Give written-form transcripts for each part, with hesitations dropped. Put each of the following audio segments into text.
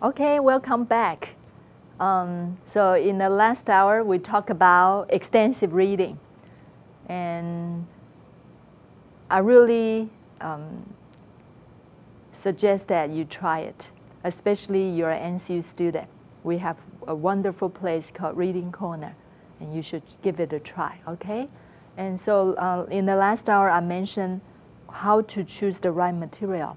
Okay, welcome back. So in the last hour, we talked about extensive reading. And I really suggest that you try it, especially you're an NCU student. We have a wonderful place called Reading Corner, and you should give it a try, okay? And so in the last hour, I mentioned how to choose the right material.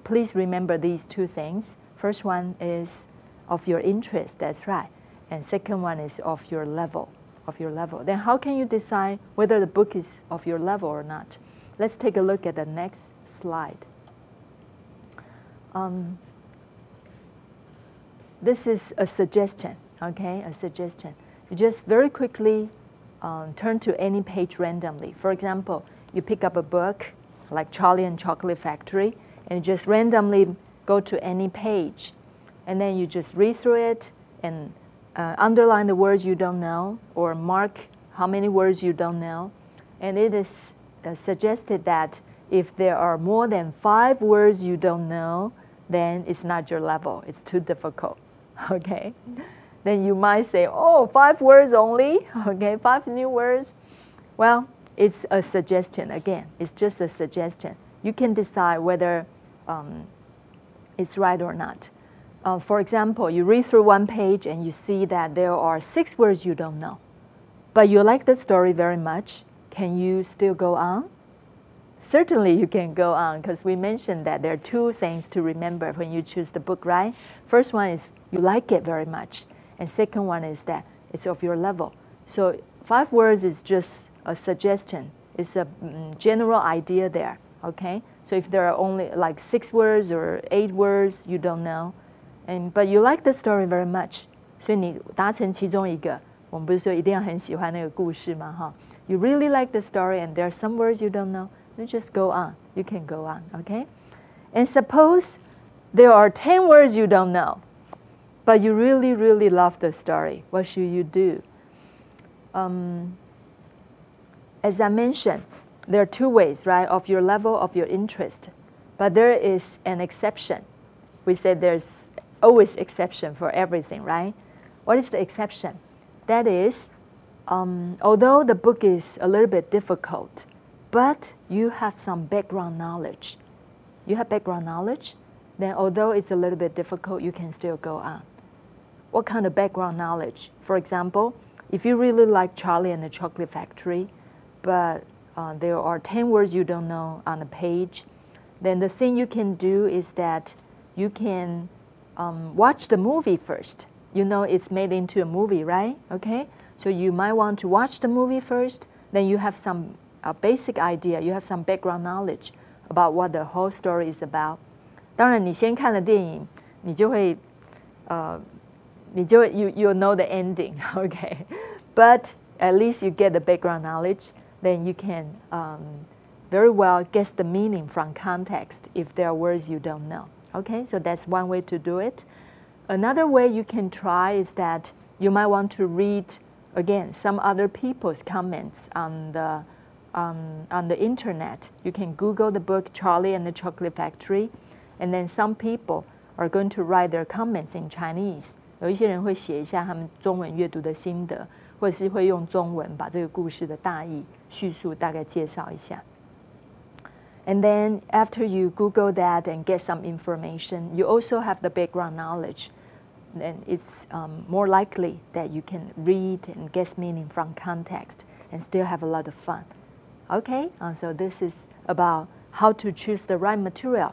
Please remember these two things. First one is of your interest, that's right. And second one is of your level, Then how can you decide whether the book is of your level or not? Let's take a look at the next slide. This is a suggestion, okay, a suggestion. You just very quickly turn to any page randomly. For example, you pick up a book like Charlie and Chocolate Factory, and you just randomly go to any page, and then you just read through it and underline the words you don't know, or mark how many words you don't know. And it is suggested that if there are more than 5 words you don't know, then it's not your level. It's too difficult, okay? Then you might say, oh, 5 words only, okay, 5 new words. Well, it's a suggestion, again. It's just a suggestion. You can decide whether it's right or not. For example, you read through one page and you see that there are 6 words you don't know, but you like the story very much. Can you still go on? Certainly you can go on, because we mentioned that there are 2 things to remember when you choose the book, right? First one is you like it very much, and second one is that it's of your level. So 5 words is just a suggestion. It's a general idea there, okay? So if there are only like 6 words or 8 words you don't know, but you like the story very much, 所以你达成其中一个，我们不是说一定要很喜欢那个故事吗？哈 You really like the story and there are some words you don't know, you just go on. You can go on, okay? And suppose there are 10 words you don't know, but you really, really love the story. What should you do? As I mentioned, there are 2 ways, right, of your level, of your interest. But there is an exception. We said there's always exception for everything, right? What is the exception? That is, although the book is a little bit difficult, but you have some background knowledge. You have background knowledge, then although it's a little bit difficult, you can still go on. What kind of background knowledge? For example, if you really like Charlie and the Chocolate Factory, but there are 10 words you don't know on the page, then the thing you can do is that you can watch the movie first. You know it's made into a movie, right? Okay? So you might want to watch the movie first, then you have some basic idea, you have some background knowledge about what the whole story is about. 当然你先看了电影，你就会you'll know the ending, okay? But at least you get the background knowledge. Then you can very well guess the meaning from context if there are words you don't know. Okay, so that's one way to do it. Another way you can try is that you might want to read, again, some other people's comments on the internet. You can Google the book Charlie and the Chocolate Factory, and then some people are going to write their comments in Chinese. 有一些人会写一下他们中文阅读的心得，或者是会用中文把这个故事的大意叙述大概介绍一下。And then after you Google that and get some information, you also have the background knowledge. Then it's more likely that you can read and guess meaning from context and still have a lot of fun. Okay, so this is about how to choose the right material.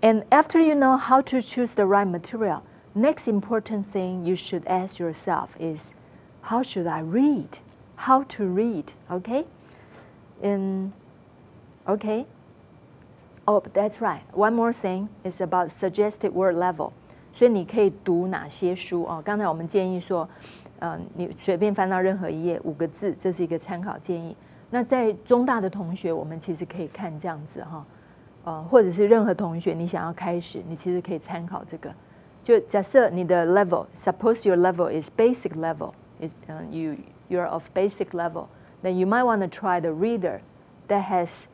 And after you know how to choose the right material, next important thing you should ask yourself is, how should I read? How to read, okay? Okay. Oh, that's right. One more thing is about suggested word level. 所以你可以读哪些书哦？刚才我们建议说，你随便翻到任何一页5个字，这是一个参考建议。那在中大的同学，我们其实可以看这样子哈，或者是任何同学你想要开始，你其实可以参考这个。就假设你的 level，suppose your level is basic level，is you're of basic level，then you might want to try the reader that has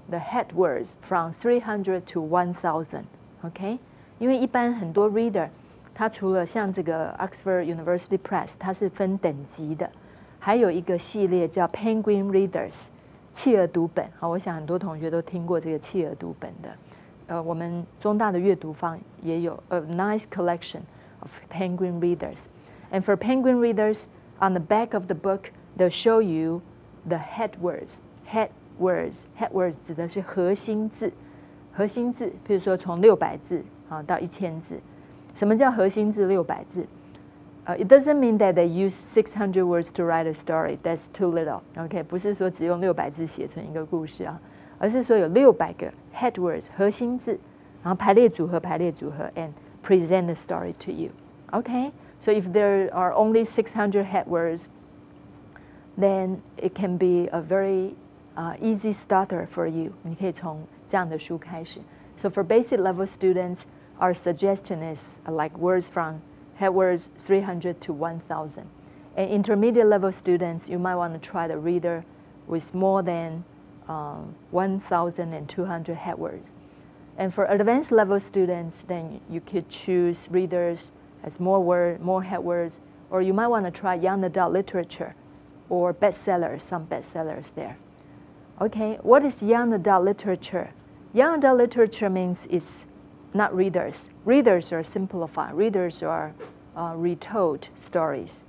the head words from 300 to 1,000. Okay, 因为一般很多 reader， 它除了像这个 Oxford University Press， 它是分等级的，还有一个系列叫 Penguin Readers， 企鹅读本。好，我想很多同学都听过这个企鹅读本的。我们中大的阅读坊也有 a nice collection of Penguin Readers. And for Penguin readers, on the back of the book, they'll show you the head words. Head words 指的是核心字。核心字，比如说从600字到1000字。什么叫核心字600字？It doesn't mean that they use 600 words to write a story. That's too little. OK， 不是说只用600字写成一个故事啊，而是说有600个 head words 核心字，然后排列组合，and present the story to you. OK， so if there are only 600 head words, then it can be a very easy starter for you. 你可以从这样的书开始。So for basic level students, our suggestion is like words from head words 300 to 1,000. And intermediate level students, you might want to try the reader with more than 1,200 head words. And for advanced level students, then you could choose readers as more head words, or you might want to try young adult literature or bestsellers, some bestsellers there. Okay, what is young adult literature? Young adult literature means it's not readers. Readers are simplified. Readers are retold stories,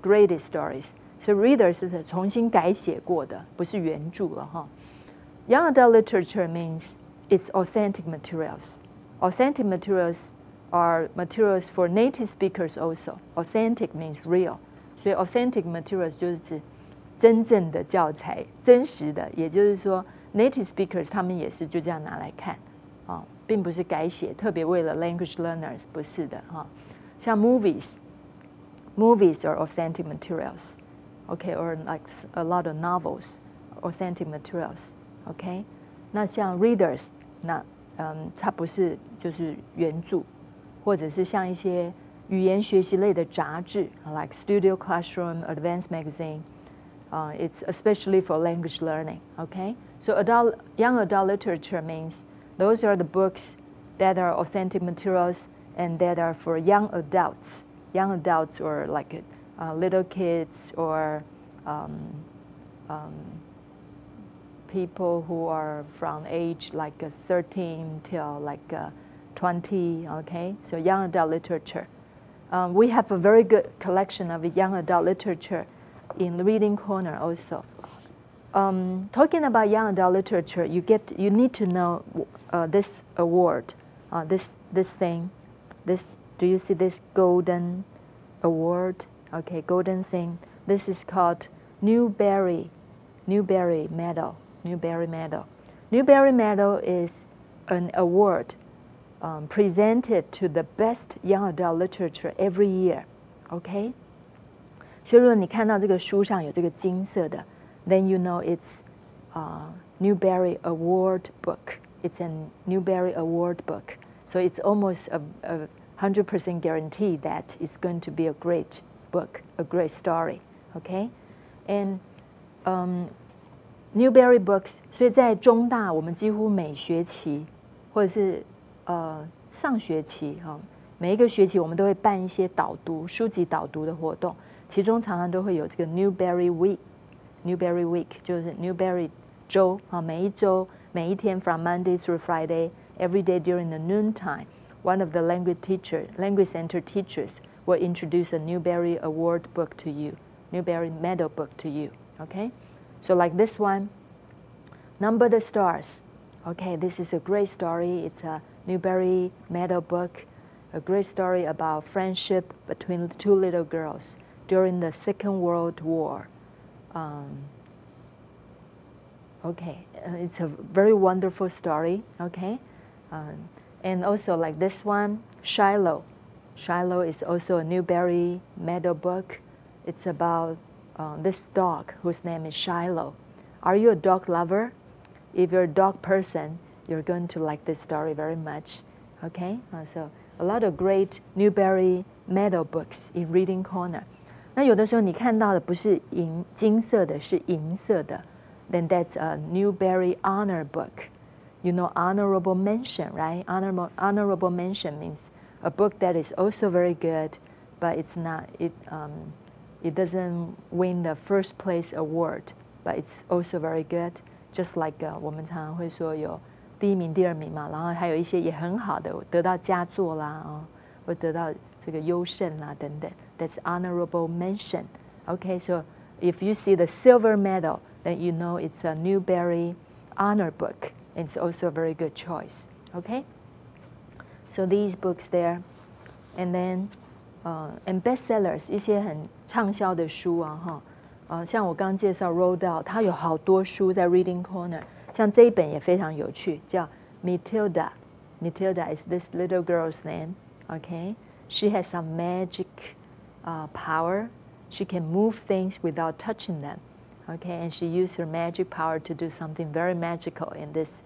graded stories. So readers 是重新改写过的，不是原著了哈。Young adult literature means it's authentic materials. Authentic materials are materials for native speakers also. Authentic means real. 所以 authentic materials 就是指真正的教材，真实的，也就是说 native speakers 他们也是就这样拿来看，并不是改写，特别为了 language learners 不是的哈。像 movies are authentic materials, okay, or like a lot of novels, authentic materials, okay. 那像 readers， 那它不是就是原著，或者是像一些语言学习类的杂志 ，like Studio Classroom, Advanced Magazine. It's especially for language learning, okay? So young adult literature means those are the books that are authentic materials and that are for young adults. Young adults or like little kids or people who are from age like 13 till like 20, okay? So young adult literature. We have a very good collection of young adult literature in the reading corner also. Talking about young adult literature, you need to know this award, this thing. Do you see this golden award? Okay, golden thing. This is called Newbery Medal. Newbery Medal is an award presented to the best young adult literature every year. Okay. 所以如果你看到这个书上有这个金色的 then you know it's Newbery Award book. It's a Newbery Award book. So it's almost a 100% guarantee that it's going to be a great book, a great story. Okay? And Newbery books, 所以在中大我们几乎每学期或者是上学期每一个学期我们都会办一些导读书籍导读的活动。其中常常都会有这个 Newbery Week 就是 Newbery 周每一周每一天 from Monday through Friday, every day during the noon time, one of the language center teachers will introduce a Newbery Award book to you, Newbery Medal book to you. Okay, so like this one, Number the Stars. Okay, this is a great story. It's a Newbery Medal book, a great story about friendship between two little girls during the Second World War. Okay, it's a very wonderful story, okay? And also like this one, Shiloh. Shiloh is also a Newbery Medal book. It's about this dog whose name is Shiloh. Are you a dog lover? If you're a dog person, you're going to like this story very much, okay? So a lot of great Newbery Medal books in Reading Corner. 那有的时候你看到的不是金色的，是银色的 ，then that's a Newbery Honor book. you know honorable mention, right? Honorable mention means a book that is also very good, but it's not, it doesn't win the first place award, but it's also very good. Just like 我们常常会说有第一名、第二名嘛，然后还有一些也很好的，得到佳作啦，或得到这个优胜啦等等。That's honorable mention. Okay, so if you see the silver medal, then you know it's a Newbery honor book. It's also a very good choice. Okay, so these books there, and then and bestsellers 一些很畅销的书啊哈，像我刚刚介绍 Roald Dahl， 他有好多书在 Reading Corner， 像这一本也非常有趣，叫 Matilda. Matilda is this little girl's name. Okay, she has some magic power. She can move things without touching them. Okay, and she used her magic power to do something very magical in this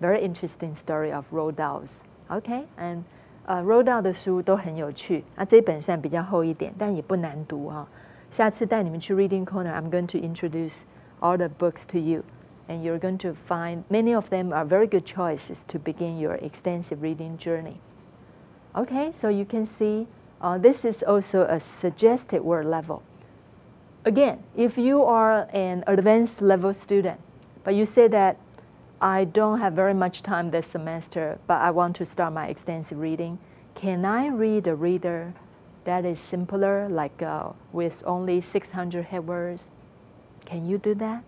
very interesting story of Roald Dahl's. Okay, and Roald Dahl 的书都很有趣。这本算比较厚一点，但也不难读啊。下次带你们去 Reading Corner, I'm going to introduce all the books to you, and you're going to find many of them are very good choices to begin your extensive reading journey. Okay, so you can see this is also a suggested word level. Again, if you are an advanced level student, but you say that I don't have very much time this semester, but I want to start my extensive reading, can I read a reader that is simpler, like with only 600 head words? Can you do that?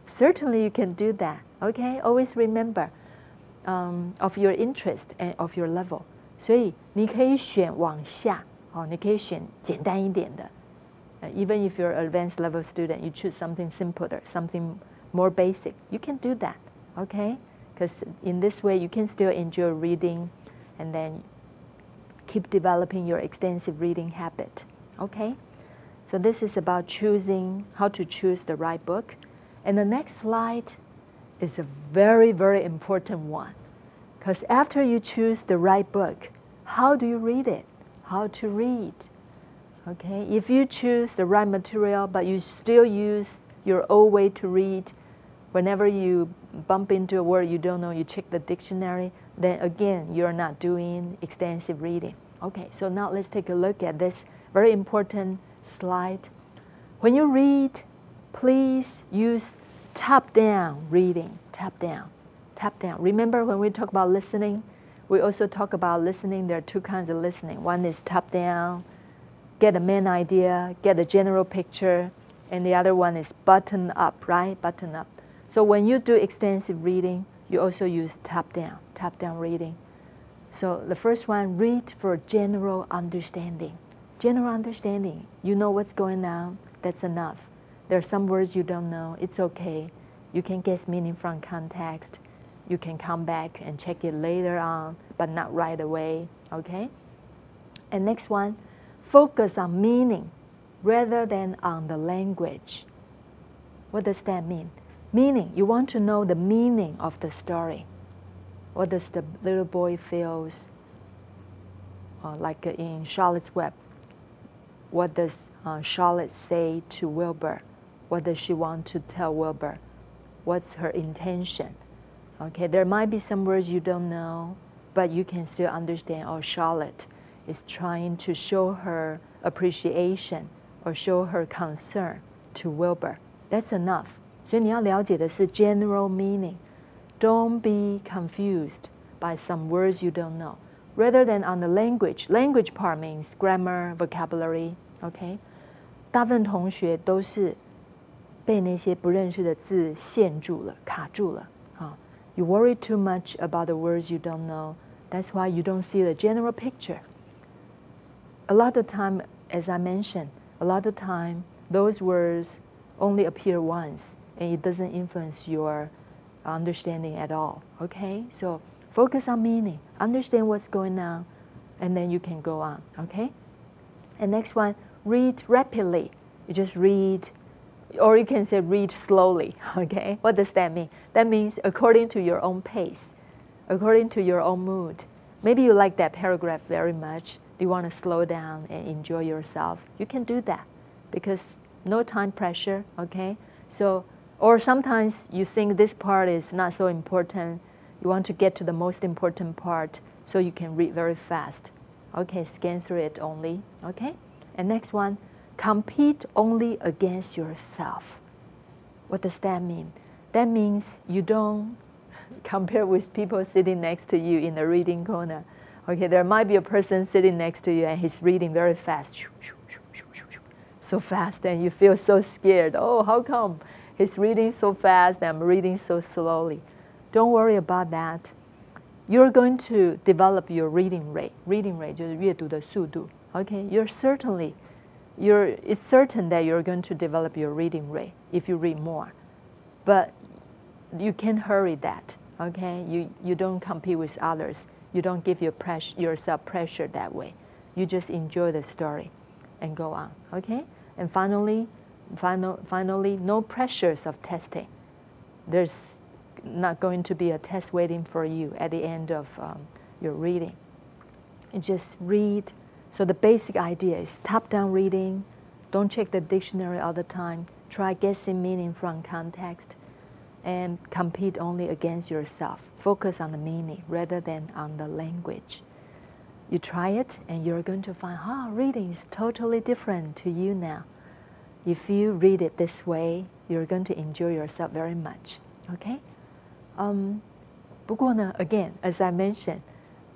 Certainly you can do that. Okay, always remember of your interest and of your level. 所以你可以选往下，你可以选简单一点的。Even if you're an advanced level student, you choose something simpler, something more basic. You can do that, okay? Because in this way, you can still enjoy reading, and then keep developing your extensive reading habit. Okay? So this is about choosing, how to choose the right book. And the next slide is a very, very important one. Because after you choose the right book, how do you read it? How to read? Okay? If you choose the right material, but you still use your old way to read, whenever you bump into a word you don't know, you check the dictionary, then again, you're not doing extensive reading. Okay, so now let's take a look at this very important slide. When you read, please use top-down reading. Top-down. Top-down. Remember when we talk about listening, we also talk about listening. There are two kinds of listening. One is top-down, get a main idea, get a general picture, and the other one is button-up, right? Button-up. So when you do extensive reading, you also use top-down reading. So the first one, read for general understanding. General understanding. You know what's going on, that's enough. There are some words you don't know, it's okay. You can guess meaning from context. You can come back and check it later on, but not right away, okay? And next one, focus on meaning rather than on the language. What does that mean? Meaning, you want to know the meaning of the story. What does the little boy feels? Like in Charlotte's Web, what does Charlotte say to Wilbur? What does she want to tell Wilbur? What's her intention? Okay, there might be some words you don't know, but you can still understand, oh, Charlotte is trying to show her appreciation or show her concern to Wilbur. That's enough. 所以你要了解的是 general meaning. Don't be confused by some words you don't know. Rather than on the language. Language part means grammar, vocabulary, okay? 大部分同学都是被那些不认识的字限住了，卡住了。You worry too much about the words you don't know. That's why you don't see the general picture. A lot of time, as I mentioned, a lot of time, those words only appear once, and it doesn't influence your understanding at all, okay? So focus on meaning, understand what's going on, and then you can go on, okay? And next one, read rapidly. You just read, or you can say read slowly, okay? What does that mean? That means according to your own pace, according to your own mood. Maybe you like that paragraph very much. Do you want to slow down and enjoy yourself? You can do that because no time pressure, okay? So, or sometimes you think this part is not so important. You want to get to the most important part so you can read very fast. Okay, scan through it only. Okay? And next one, compete only against yourself. What does that mean? That means you don't compare with people sitting next to you in the reading corner. Okay, there might be a person sitting next to you and he's reading very fast. So fast, and you feel so scared. Oh, how come he's reading so fast and I'm reading so slowly? Don't worry about that. You're going to develop your reading rate. Reading rate 就是阅读的速度. Okay, it's certain that you're going to develop your reading rate if you read more. But you can't hurry that. Okay, you don't compete with others. You don't give yourself pressure that way. You just enjoy the story and go on. Okay, and finally, no pressures of testing. There's not going to be a test waiting for you at the end of your reading. You just read. So the basic idea is top-down reading. Don't check the dictionary all the time. Try guessing meaning from context. And compete only against yourself. Focus on the meaning rather than on the language. You try it and you're going to find, reading is totally different to you now. If you read it this way, you're going to enjoy yourself very much. Okay? 不过呢, again, as I mentioned,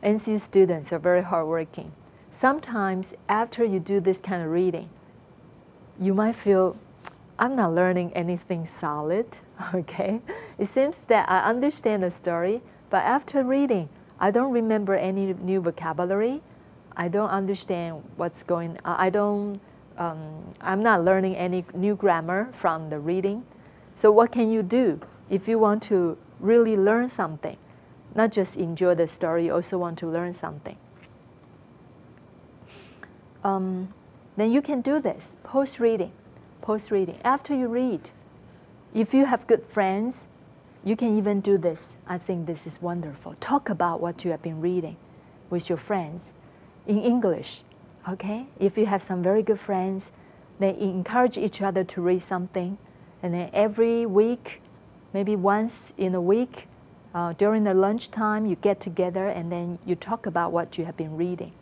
NCU students are very hardworking. Sometimes after you do this kind of reading, you might feel, I'm not learning anything solid. Okay? It seems that I understand the story, but after reading, I don't remember any new vocabulary. I don't understand what's going on. I'm not learning any new grammar from the reading. So what can you do if you want to really learn something? Not just enjoy the story, you also want to learn something. Then you can do this, post-reading. After you read, if you have good friends, you can even do this. I think this is wonderful. Talk about what you have been reading with your friends in English. Okay? If you have some very good friends, they encourage each other to read something. And then every week, maybe once in a week, during the lunchtime, you get together and then you talk about what you have been reading.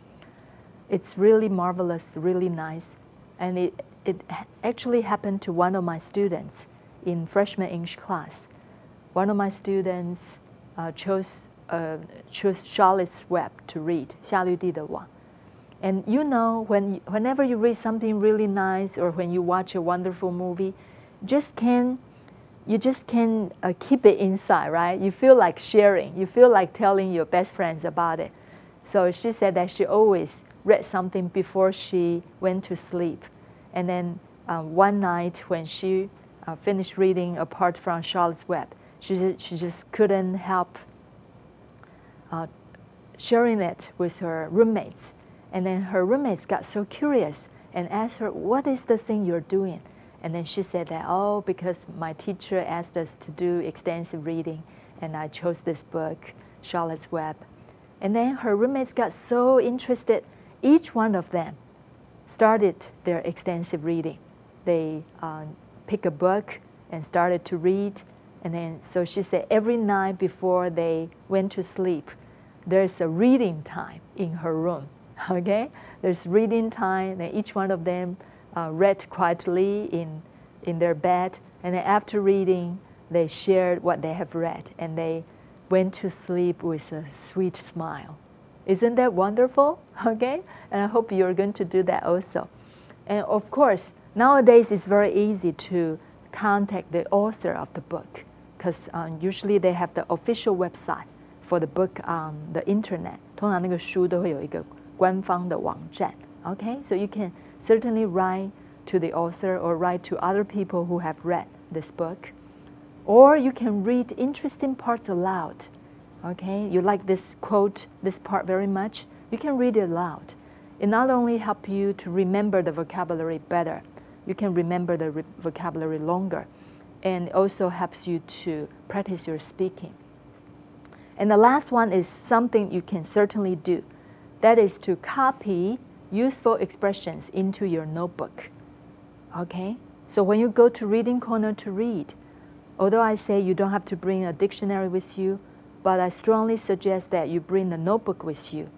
It's really marvelous, really nice. And it actually happened to one of my students in freshman English class. One of my students chose Charlotte's Web to read, 夏绿蒂的网. And you know, whenever you read something really nice or when you watch a wonderful movie, you just can't keep it inside, right? You feel like sharing. You feel like telling your best friends about it. So she said that she always read something before she went to sleep. And then one night when she finished reading a part from Charlotte's Web, she just couldn't help sharing it with her roommates. And then her roommates got so curious and asked her, what is the thing you're doing? And then she said that, because my teacher asked us to do extensive reading, and I chose this book, Charlotte's Web. And then her roommates got so interested. Each one of them started their extensive reading. They picked a book and started to read. And then, so she said, every night before they went to sleep, there's a reading time in her room. Okay? There's reading time, and each one of them read quietly in their bed. And then after reading, they shared what they have read. And they went to sleep with a sweet smile. Isn't that wonderful? Okay? And I hope you're going to do that also. And of course, nowadays it's very easy to contact the author of the book, because usually they have the official website for the book on the internet. 通常那个书都会有一个官方的网站. Okay? So you can certainly write to the author or write to other people who have read this book. Or you can read interesting parts aloud. Okay? You like this quote, this part very much, you can read it aloud. It not only helps you to remember the vocabulary better, you can remember the vocabulary longer, and it also helps you to practice your speaking. And the last one is something you can certainly do. That is to copy useful expressions into your notebook. Okay? So when you go to reading corner to read, although I say you don't have to bring a dictionary with you, but you can certainly but I strongly suggest that you bring the notebook with you.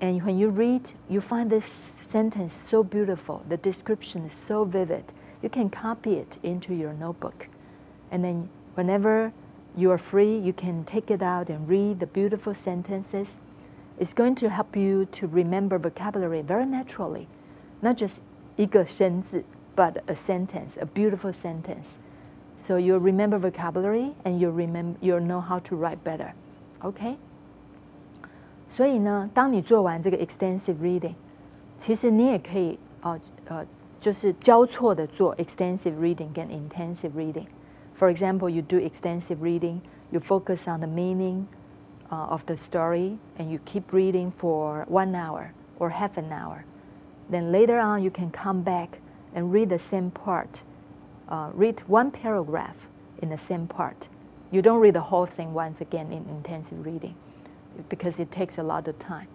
And when you read, you find this sentence so beautiful, the description is so vivid. You can copy it into your notebook. And then whenever you are free, you can take it out and read the beautiful sentences. It's going to help you to remember vocabulary very naturally. Not just 一个生字, but a sentence, a beautiful sentence. So you'll remember vocabulary and you'll know how to write better. Okay? 所以呢，当你做完这个 extensive reading, 其实你也可以就是交错的做 extensive reading 跟 intensive reading. For example, you do extensive reading, you focus on the meaning of the story, and you keep reading for 1 hour or half an hour. Then later on, you can come back and read the same part. Read one paragraph in the same part. You don't read the whole thing once again in intensive reading because it takes a lot of time.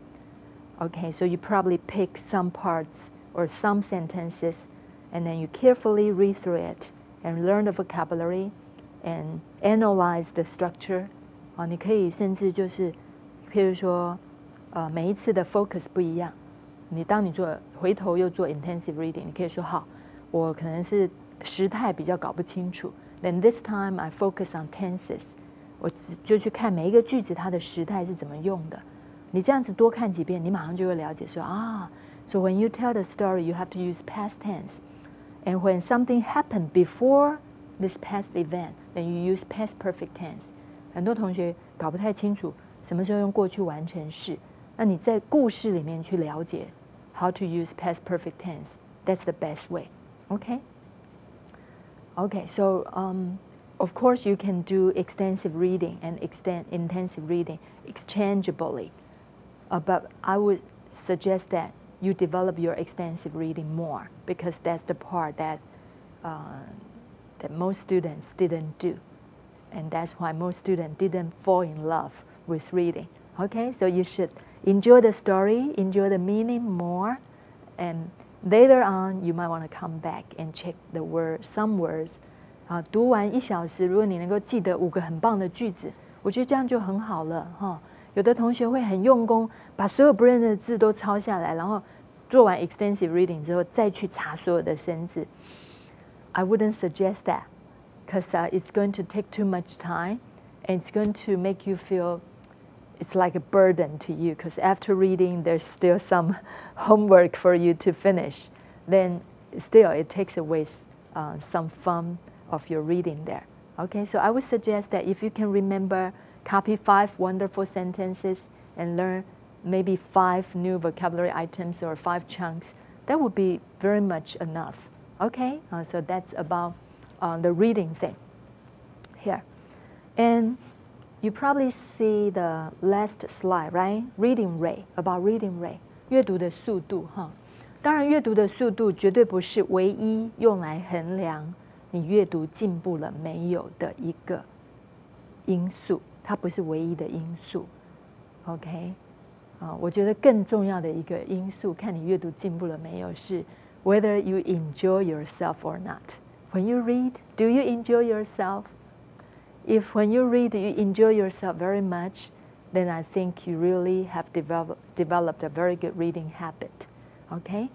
Okay, so you probably pick some parts or some sentences, and then you carefully read through it and learn the vocabulary and analyze the structure. 你可以甚至就是，譬如说，每一次的 focus 不一样。当你回头又做 intensive reading， 你可以说好，我可能是时态比较搞不清楚。Then this time I focus on tenses， 我就去看每一个句子它的时态是怎么用的。你这样子多看几遍，你马上就会了解说啊。So when you tell the story, you have to use past tense, and when something happened before this past event, then you use past perfect tense. 很多同学搞不太清楚什么时候用过去完成式。那你在故事里面去了解 how to use past perfect tense. That's the best way. Okay? Okay, so of course you can do extensive reading and intensive reading exchangeably. But I would suggest that you develop your extensive reading more because that's the part that most students didn't do. And that's why most students didn't fall in love with reading. Okay, so you should enjoy the story, enjoy the meaning more, and later on you might want to come back and check the words, some words. 读完1小时，如果你能够记得5个很棒的句子，我觉得这样就很好了哈。有的同学会很用功，把所有不认识的字都抄下来，然后做完 extensive reading 之后再去查所有的生字。I wouldn't suggest that. Because it's going to take too much time, and it's going to make you feel it's like a burden to you. Because after reading, there's still some homework for you to finish. Then still, it takes away some fun of your reading there. Okay, so I would suggest that if you can remember, copy 5 wonderful sentences and learn maybe 5 new vocabulary items or 5 chunks, that would be very much enough. Okay, so that's about the reading thing here. And you probably see the last slide, right? Reading rate, about reading rate. 阅读的速度哈。当然阅读的速度绝对不是唯一用来衡量你阅读进步了没有的一个因素，它不是唯一的因素。OK， 我觉得更重要的一个因素，看你阅读进步了没有，是 whether you enjoy yourself or not. When you read, do you enjoy yourself? If when you read you enjoy yourself very much, then I think you really have developed a very good reading habit. Okay?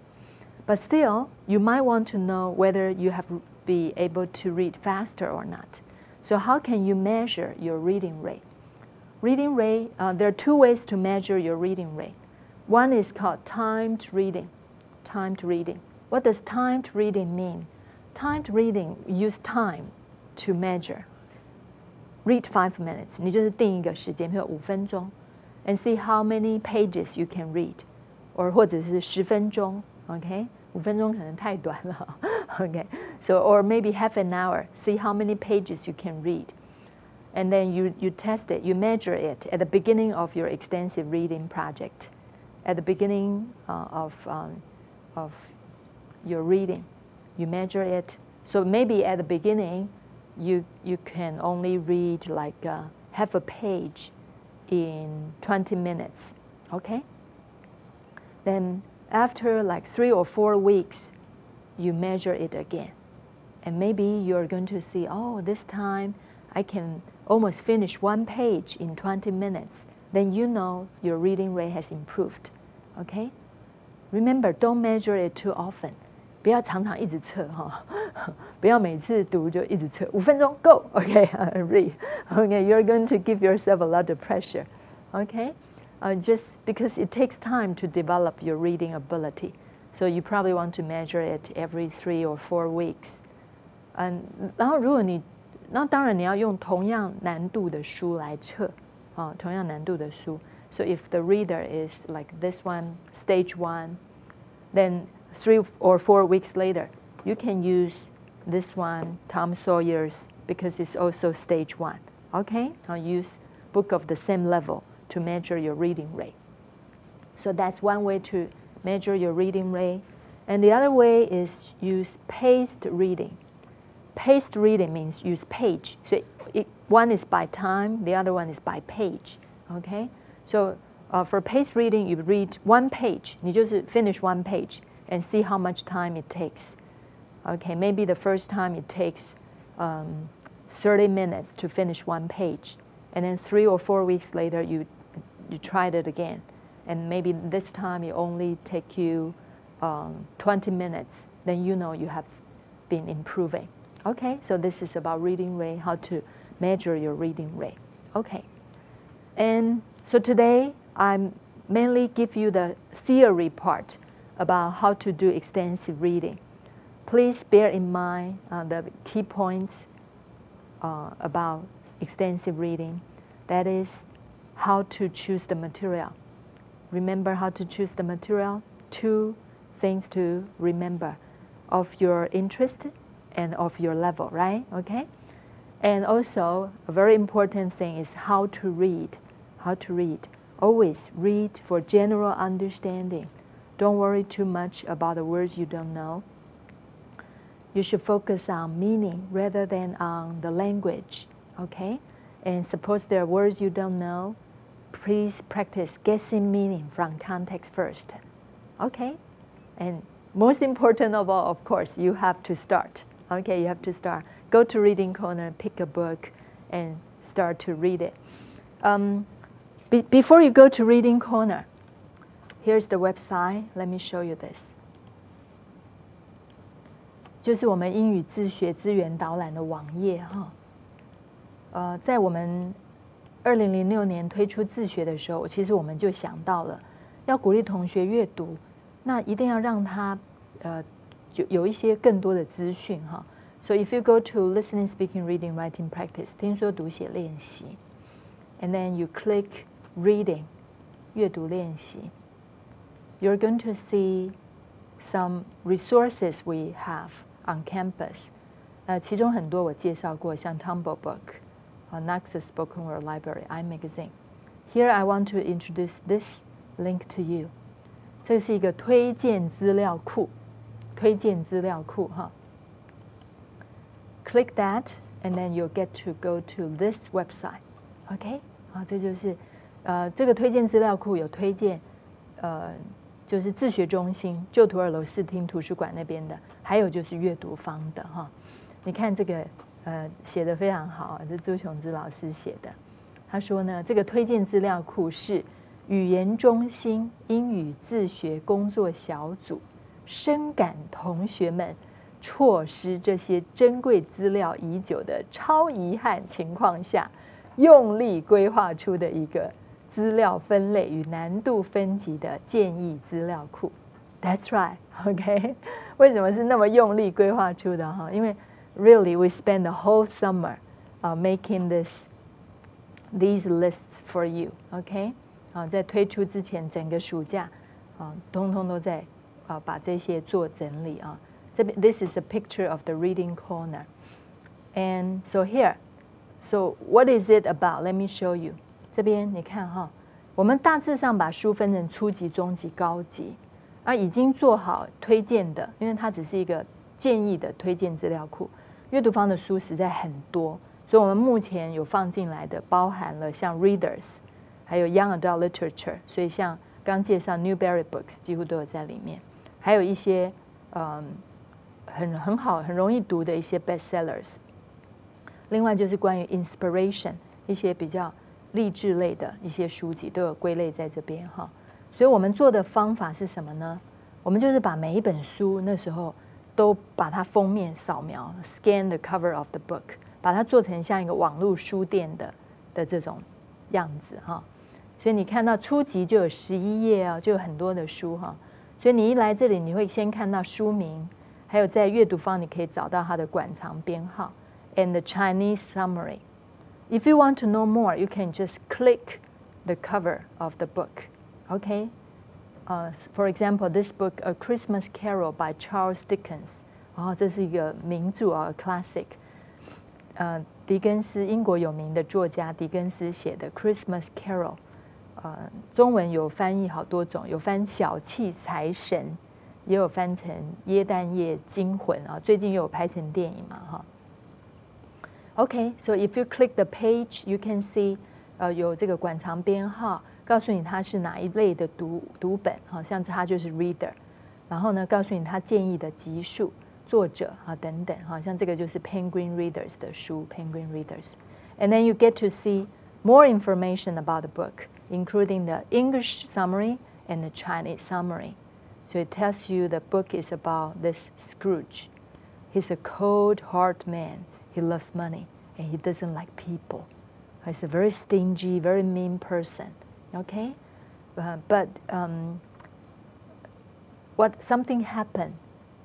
But still, you might want to know whether you have be able to read faster or not. So how can you measure your reading rate? Reading rate, there are 2 ways to measure your reading rate. One is called timed reading. Timed reading. What does timed reading mean? Timed reading, use time to measure. Read 5 minutes. 你就是定一个时间，比如5分钟 and see how many pages you can read. Or 或者是10分钟 okay? 5分钟可能太短了 okay? So, or maybe half an hour. See how many pages you can read. And then you test it, you measure it at the beginning of your extensive reading project. At the beginning of your reading. You measure it. So maybe at the beginning, you can only read like half a page in 20 minutes, okay? Then after like 3 or 4 weeks, you measure it again. And maybe you're going to see, oh, this time I can almost finish one page in 20 minutes, then you know your reading rate has improved. Okay? Remember, don't measure it too often. 不要常常一直测哈，不要每次读就一直测5分钟 go okay read okay you're going to give yourself a lot of pressure okay just because it takes time to develop your reading ability so you probably want to measure it every 3 or 4 weeks 然后如果你那当然你要用同样难度的书来测同样难度的书 so if the reader is like this one stage 1 then 3 or 4 weeks later, you can use this one, Tom Sawyer's, because it's also stage 1. Okay? I'll use book of the same level to measure your reading rate. So that's one way to measure your reading rate. And the other way is use paced reading. Paced reading means use page. So one is by time, the other one is by page. Okay? So for paced reading, you read one page. 你就是 finish one page. And see how much time it takes. Okay, maybe the first time it takes 30 minutes to finish one page. And then 3 or 4 weeks later, you tried it again. And maybe this time it only take you 20 minutes. Then you know you have been improving. Okay, so this is about reading rate, how to measure your reading rate. Okay, and so today I mainly give you the theory part about how to do extensive reading. Please bear in mind the key points about extensive reading. That is how to choose the material. Remember how to choose the material? 2 things to remember of your interest and of your level, right? Okay? And also, a very important thing is how to read. How to read. Always read for general understanding. Don't worry too much about the words you don't know. You should focus on meaning rather than on the language, okay? And suppose there are words you don't know, please practice guessing meaning from context first, okay? And most important of all, of course, you have to start, okay? You have to start. Go to Reading Corner, pick a book, and start to read it. Before you go to Reading Corner, here's the website. Let me show you this. 就是我们英语自学资源导览的网页哈。在我们2006年推出自学的时候，其实我们就想到了要鼓励同学阅读，那一定要让他就有一些更多的资讯哈。So if you go to listening, speaking, reading, writing practice, 听说读写练习 ，and then you click reading, 阅读练习。You're going to see some resources we have on campus. 其中很多我介绍过，像 Tumble Book、Naxos Spoken Word Library、iMagazine. Here I want to introduce this link to you. 这是一个推荐资料库，推荐资料库哈。Click that, and then you'll get to go to this website. OK， 好，这就是这个推荐资料库有推荐就是自学中心旧图2楼视听图书馆那边的，还有就是阅读坊的哈。你看这个写得非常好，是朱琼之老师写的。他说呢，这个推荐资料库是语言中心英语自学工作小组深感同学们错失这些珍贵资料已久的超遗憾情况下，用力规划出的一个资料分类与难度分级的建议资料库。That's right, OK？ 为什么是那么用力规划出的哈？因为 really we spend the whole summer making these lists for you, OK？ 在推出之前，整个暑假通通都在把这些做整理啊。这边 This is a picture of the reading corner, and so here, so what is it about? Let me show you. 这边你看哈，我们大致上把书分成初级、中级、高级，已经做好推荐的，因为它只是一个建议的推荐资料库。阅读坊的书实在很多，所以我们目前有放进来的，包含了像 Readers， 还有 Young Adult Literature， 所以像刚介绍 Newbery Books 几乎都有在里面，还有一些很好、很容易读的一些 bestsellers。另外就是关于 inspiration 一些比较励志类的一些书籍都有归类在这边哈。所以我们做的方法是什么呢？我们就是把每一本书那时候都把它封面扫描 ，scan the cover of the book， 把它做成像一个网络书店的这种样子哈。所以你看到初级就有11页啊，就有很多的书哈。所以你一来这里，你会先看到书名，还有在阅读方你可以找到它的馆藏编号 and the Chinese summary. If you want to know more, you can just click the cover of the book. Okay? For example, this book, A Christmas Carol by Charles Dickens. 这是一个名著啊 ，classic。狄更斯，英国有名的作家狄更斯写的《Christmas Carol》。中文有翻译好多种，有翻小气财神，也有翻成耶诞夜惊魂啊，最近又有拍成电影嘛哈。Okay, so if you click the page, you can see 有这个馆藏编号，告诉你它是哪一类的读本，好像它就是 reader， 然后呢告诉你它建议的集数、作者啊等等，好像这个就是 Penguin Readers 的书 ，Penguin Readers，and then you get to see more information about the book.Including the English summary and the Chinese summary. So it tells you the book is about this Scrooge. He's a cold, hard man. He loves money, and he doesn't like people. He's a very stingy, very mean person. Okay? But something happened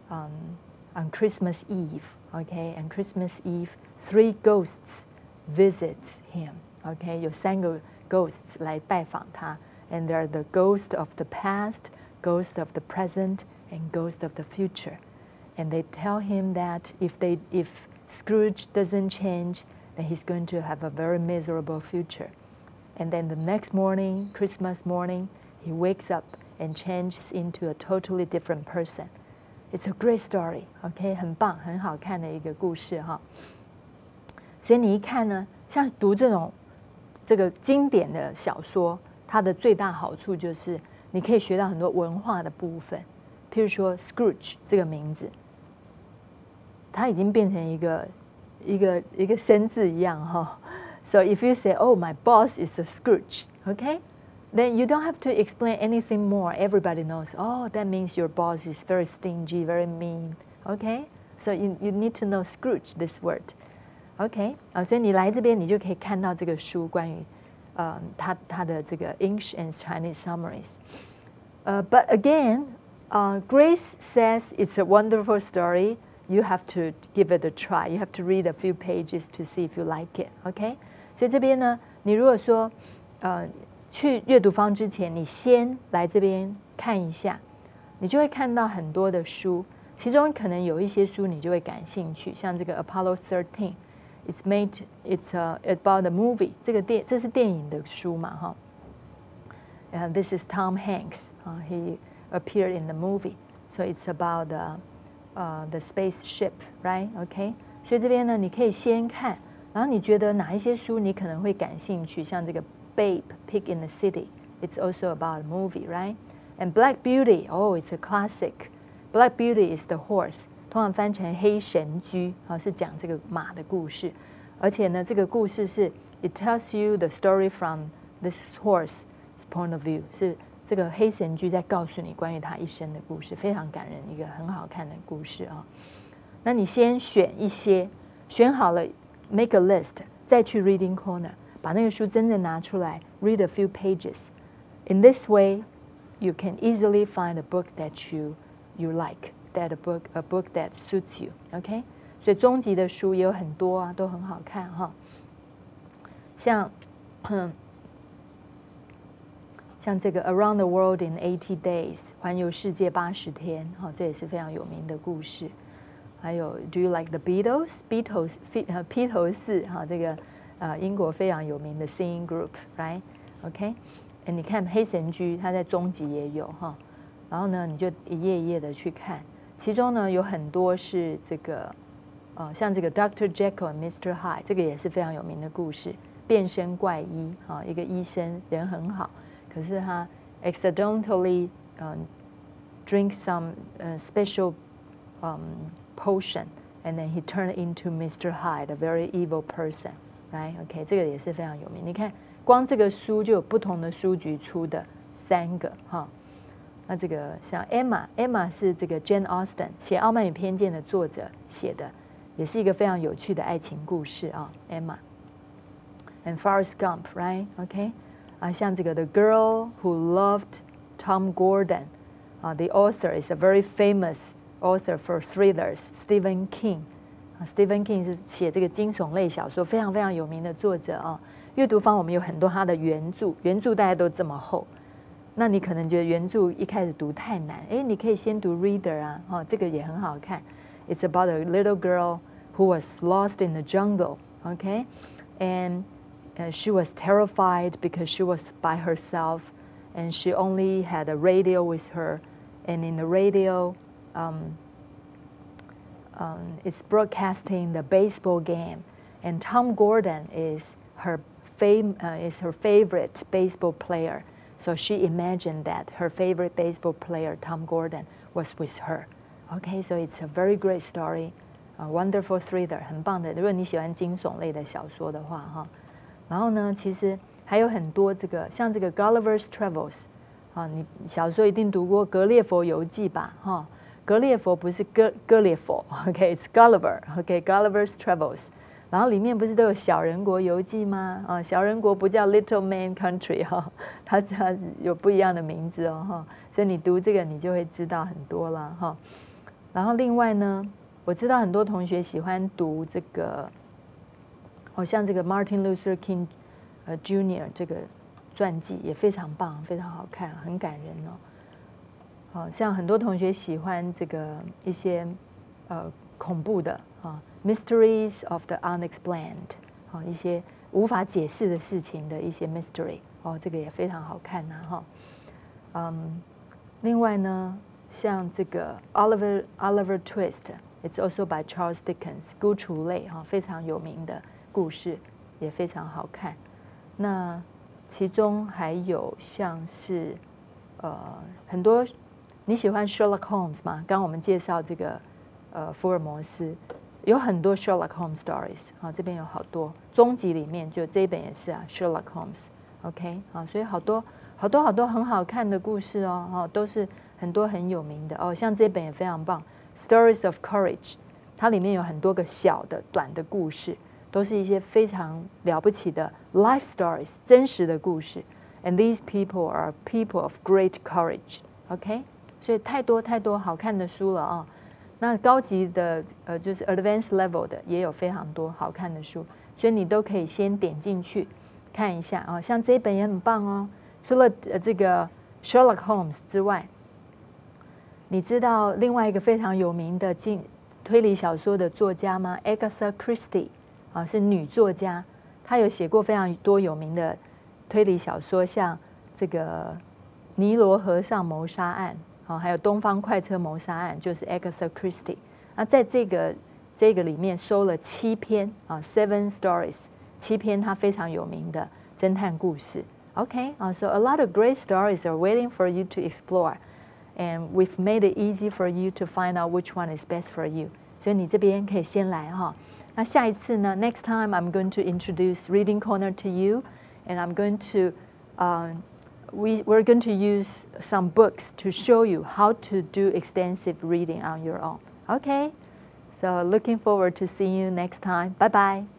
on Christmas Eve. Okay? On Christmas Eve, 3 ghosts visit him. Okay? 有3个ghosts 来拜访他 and they're the ghost of the past, ghost of the present, and ghost of the future. And they tell him that if Scrooge doesn't change, then he's going to have a very miserable future. And then the next morning, Christmas morning, he wakes up and changes into a totally different person. It's a great story, okay? 很棒，很好看的一个故事哈。所以你一看呢，像读这个经典的小说，它的最大好处就是你可以学到很多文化的部分。譬如说 Scrooge 这个名字，它已经变成一个生字一样哈。So if you say, "Oh, my boss is a Scrooge," okay, then you don't have to explain anything more. Everybody knows. Oh, that means your boss is very stingy, very mean. Okay, so you need to know Scrooge this word. OK 所以你来这边，你就可以看到这个书关于它的这个 English and Chinese summaries. But again, Grace says it's a wonderful story. You have to give it a try. You have to read a few pages to see if you like it. OK 所以这边呢，你如果说去阅读坊之前，你先来这边看一下，你就会看到很多的书，其中可能有一些书你就会感兴趣，像这个 Apollo 13。It's about the movie. 这是电影的书嘛哈。This is Tom Hanks. He appeared in the movie. So it's about the spaceship, right? Okay. 所以这边呢，你可以先看，然后你觉得哪一些书你可能会感兴趣，像这个 Babe, Pig in the City. It's also about a movie, right? And Black Beauty. Oh, it's a classic. Black Beauty is the horse. 通常翻成黑神驹是讲这个马的故事，而且呢，这个故事是 it tells you the story from this horse's point of view， 是这个黑神驹在告诉你关于他一生的故事，非常感人，一个很好看的故事啊。那你先选一些，选好了 make a list， 再去 reading corner， 把那个书真正拿出来 read a few pages. In this way, you can easily find a book that you like.That a book that suits you, OK？ 所以中级的书也有很多啊，都很好看哈。像这个 Around the World in 80 Days， 环游世界80天，这也是非常有名的故事。还有 Do you like the Beatles？ 披头士这个英国非常有名的 singing group，right？ OK？ 你看黑神驹，它在中级也有哈。然后呢，你就一页一页的去看。其中呢有很多是这个，像这个 Dr. Jekyll and Mr. Hyde， 这个也是非常有名的故事，变身怪医一个医生人很好，可是他 accidentally drink some special potion and then he turned into Mr. Hyde, a very evil person, right? OK， 这个也是非常有名。你看，光这个书就有不同的书局出的3个哈。那这个像 Emma 是这个 Jane Austen 写《傲慢与偏见》的作者写的，也是一个非常有趣的爱情故事啊。Emma。And Forrest Gump, right? OK， 像这个 The Girl Who Loved Tom Gordon， the author is a very famous author for thrillers, Stephen King。Stephen King 是写这个惊悚类小说非常非常有名的作者啊。阅读坊我们有很多他的原著，原著大概都这么厚。那你可能觉得原著一开始读太难，你可以先读 Reader 啊，这个也很好看。It's about a little girl who was lost in the jungle, okay? And she was terrified because she was by herself, and she only had a radio with her. And in the radio, it's broadcasting the baseball game, and Tom Gordon is her favorite baseball player.So she imagined that her favorite baseball player, Tom Gordon, was with her. Okay, so it's a very great story, a wonderful thriller, 很棒的。如果你喜欢惊悚类的小说的话，哈，然后呢，其实还有很多这个，像这个 Gulliver's Travels， 你小时候一定读过《格列佛游记》吧，哈，格列佛不是格列佛 ，OK，it's Gulliver，OK，Gulliver's Travels。然后里面不是都有小人国游记吗？小人国不叫 Little Man Country 哈，它有不一样的名字哦哈，所以你读这个你就会知道很多了哈。然后另外呢，我知道很多同学喜欢读这个，像这个 Martin Luther King Jr. 这个传记也非常棒，非常好看，很感人哦。像很多同学喜欢这个一些恐怖的Mysteries of the Unexplained， 一些无法解释的事情的一些 mystery， 这个也非常好看呐另外呢，像这个 Oliver Twist，it's also by Charles Dickens， 孤雏类非常有名的故事，也非常好看。那其中还有像是很多，你喜欢 Sherlock Holmes 吗？刚刚我们介绍这个福尔摩斯。有很多 Sherlock Holmes stories 这边有好多，终极里面就这一本也是Sherlock Holmes，OK 所以好多很好看的故事都是很多很有名的像这本也非常棒 ，Stories of Courage， 它里面有很多个小的短的故事，都是一些非常了不起的 life stories， 真实的故事 ，and these people are people of great courage，OK， 所以太多好看的书了那高级的就是 advanced level 的也有非常多好看的书，所以你都可以先点进去看一下像这一本也很棒除了这个 Sherlock Holmes 之外，你知道另外一个非常有名的推理小说的作家吗？ Agatha Christie 是女作家，她有写过非常多有名的推理小说，像这个尼罗河上谋杀案。还有东方快车谋杀案，就是 Agatha Christie。那在这个里面收了7篇7 stories， 7篇它非常有名的侦探故事。OK so a lot of great stories are waiting for you to explore, and we've made it easy for you to find out which one is best for you. 所以你这边可以先来那下一次呢 ？Next time I'm going to introduce Reading Corner to you, and I'm going to we're going to use some books to show you how to do extensive reading on your own. Okay? So looking forward to seeing you next time. Bye-bye.